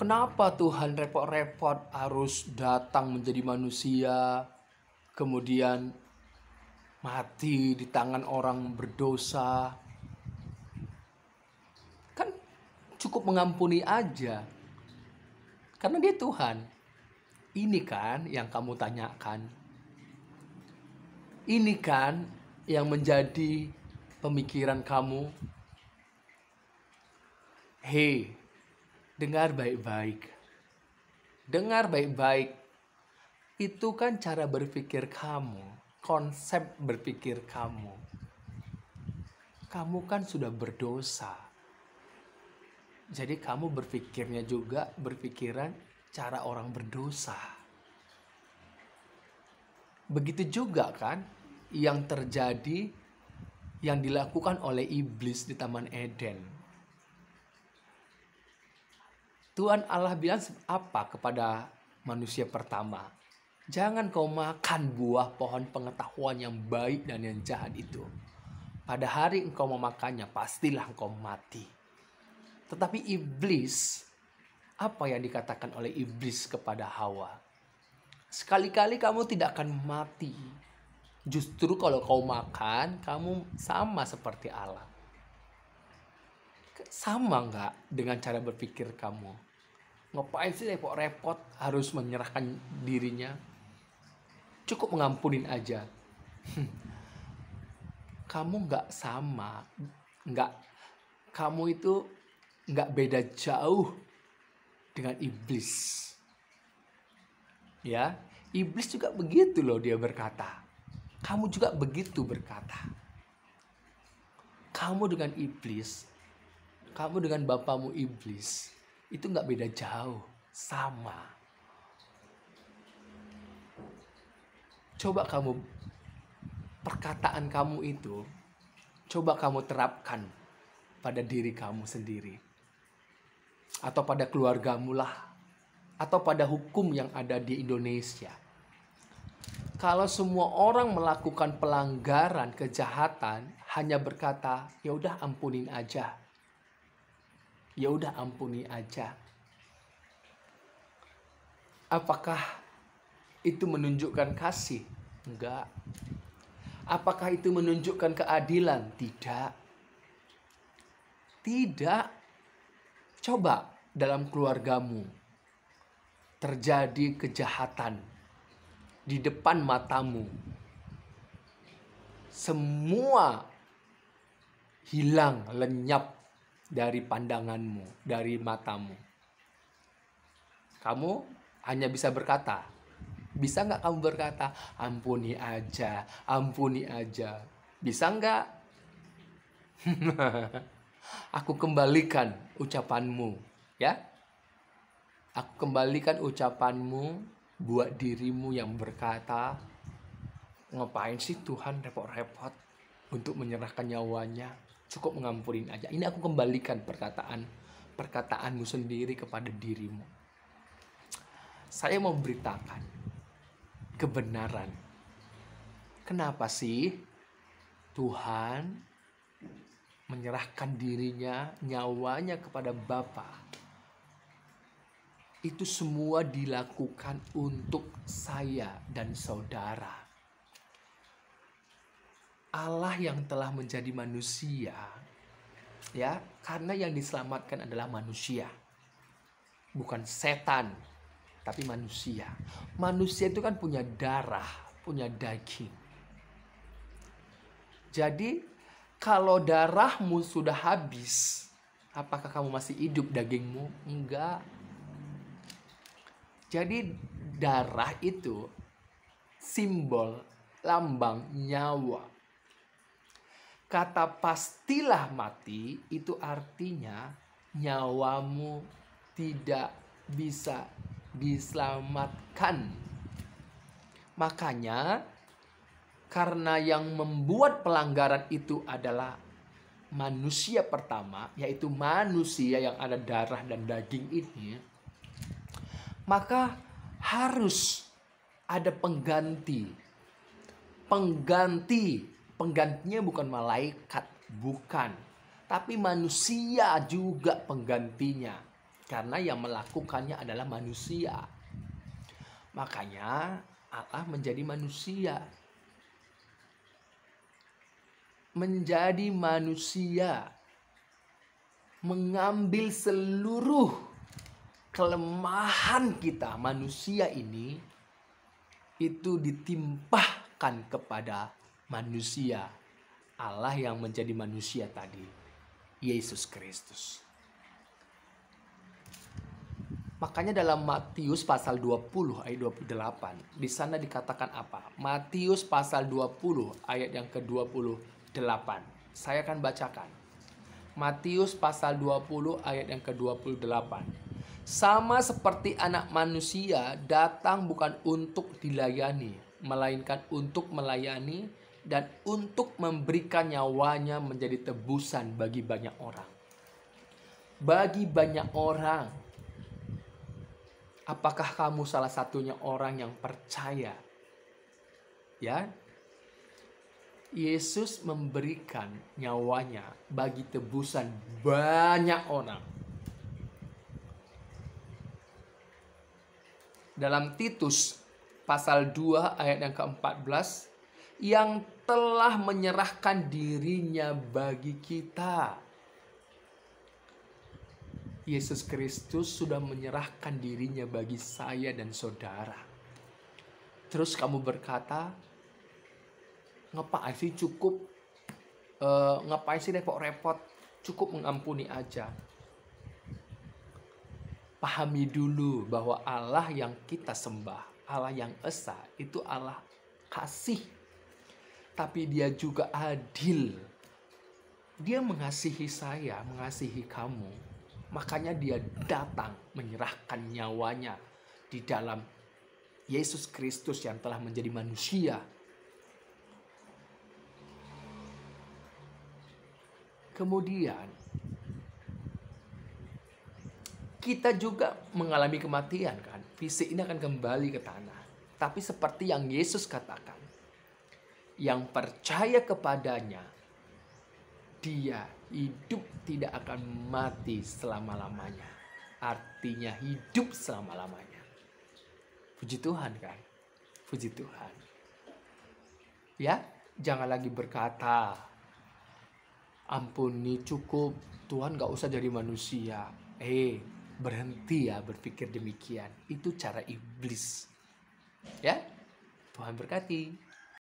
Kenapa Tuhan repot-repot harus datang menjadi manusia, kemudian mati di tangan orang berdosa? Kan cukup mengampuni aja. Karena dia Tuhan. Ini kan yang kamu tanyakan. Ini kan yang menjadi pemikiran kamu. Hei, dengar baik-baik. Dengar baik-baik. Itu kan cara berpikir kamu. Konsep berpikir kamu. Kamu kan sudah berdosa. Jadi kamu berpikirnya juga berpikiran cara orang berdosa. Begitu juga kan yang terjadi, yang dilakukan oleh iblis di Taman Eden. Tuhan Allah bilang apa kepada manusia pertama? Jangan kau makan buah pohon pengetahuan yang baik dan yang jahat itu. Pada hari engkau memakannya, pastilah engkau mati. Tetapi iblis, apa yang dikatakan oleh iblis kepada Hawa? Sekali-kali kamu tidak akan mati. Justru kalau kau makan, kamu sama seperti Allah. Sama nggak dengan cara berpikir kamu? Ngapain sih repot-repot harus menyerahkan dirinya? Cukup mengampunin aja. Kamu nggak sama, kamu itu nggak beda jauh dengan iblis. Ya, iblis juga begitu loh dia berkata. Kamu juga begitu berkata. Kamu dengan iblis, kamu dengan bapamu iblis, itu nggak beda jauh, sama. Coba kamu, perkataan kamu itu, coba kamu terapkan pada diri kamu sendiri. Atau pada keluargamu lah. Atau pada hukum yang ada di Indonesia. Kalau semua orang melakukan pelanggaran, kejahatan, hanya berkata, ya udah ampunin aja. Ya udah ampuni aja. Apakah itu menunjukkan kasih? Enggak. Apakah itu menunjukkan keadilan? Tidak. Tidak. Coba dalam keluargamu terjadi kejahatan di depan matamu. Semua hilang, lenyap dari pandanganmu, dari matamu. Kamu hanya bisa berkata, bisa nggak kamu berkata, ampuni aja, ampuni aja. Bisa nggak? Aku kembalikan ucapanmu, ya. Aku kembalikan ucapanmu buat dirimu yang berkata, ngapain sih Tuhan repot-repot untuk menyerahkan nyawanya? Cukup mengampunin aja. Ini aku kembalikan perkataanmu sendiri kepada dirimu. Saya mau beritakan kebenaran. Kenapa sih Tuhan menyerahkan dirinya, nyawanya kepada Bapa? Itu semua dilakukan untuk saya dan saudara. Allah yang telah menjadi manusia, ya, karena yang diselamatkan adalah manusia. Bukan setan, tapi manusia. Manusia itu kan punya darah, punya daging. Jadi, kalau darahmu sudah habis, apakah kamu masih hidup dagingmu? Enggak. Jadi darah itu simbol, lambang nyawa. Kata pastilah mati itu artinya nyawamu tidak bisa diselamatkan. Makanya karena yang membuat pelanggaran itu adalah manusia pertama, yaitu manusia yang ada darah dan daging ini, maka harus ada pengganti. Penggantinya bukan malaikat, bukan. Tapi manusia juga penggantinya. Karena yang melakukannya adalah manusia. Makanya Allah menjadi manusia. Menjadi manusia. Mengambil seluruh kelemahan kita manusia ini. Itu ditimpahkan kepada manusia. Allah yang menjadi manusia tadi. Yesus Kristus. Makanya dalam Matius pasal 20 ayat 28. Di sana dikatakan apa? Matius pasal 20 ayat yang ke-28. Saya akan bacakan. Matius pasal 20 ayat yang ke-28. Sama seperti anak manusia datang bukan untuk dilayani, melainkan untuk melayani dan untuk memberikan nyawanya menjadi tebusan bagi banyak orang. Bagi banyak orang. Apakah kamu salah satunya orang yang percaya? Ya. Yesus memberikan nyawanya bagi tebusan banyak orang. Dalam Titus pasal 2 ayat yang ke-14, yang telah menyerahkan dirinya bagi kita. Yesus Kristus sudah menyerahkan dirinya bagi saya dan saudara. Terus kamu berkata, ngapain sih cukup? Ngapain sih repot-repot? Cukup mengampuni aja. Pahami dulu bahwa Allah yang kita sembah, Allah yang esa, itu Allah kasih. Tapi dia juga adil. Dia mengasihi saya, mengasihi kamu. Makanya dia datang menyerahkan nyawanya di dalam Yesus Kristus yang telah menjadi manusia. Kemudian kita juga mengalami kematian kan. Fisik ini akan kembali ke tanah. Tapi seperti yang Yesus katakan, yang percaya kepadanya, dia hidup tidak akan mati selama-lamanya. Artinya hidup selama-lamanya. Puji Tuhan kan? Puji Tuhan. Ya, jangan lagi berkata, ampuni cukup, Tuhan gak usah jadi manusia. Berhenti ya berpikir demikian. Itu cara iblis. Ya, Tuhan berkati.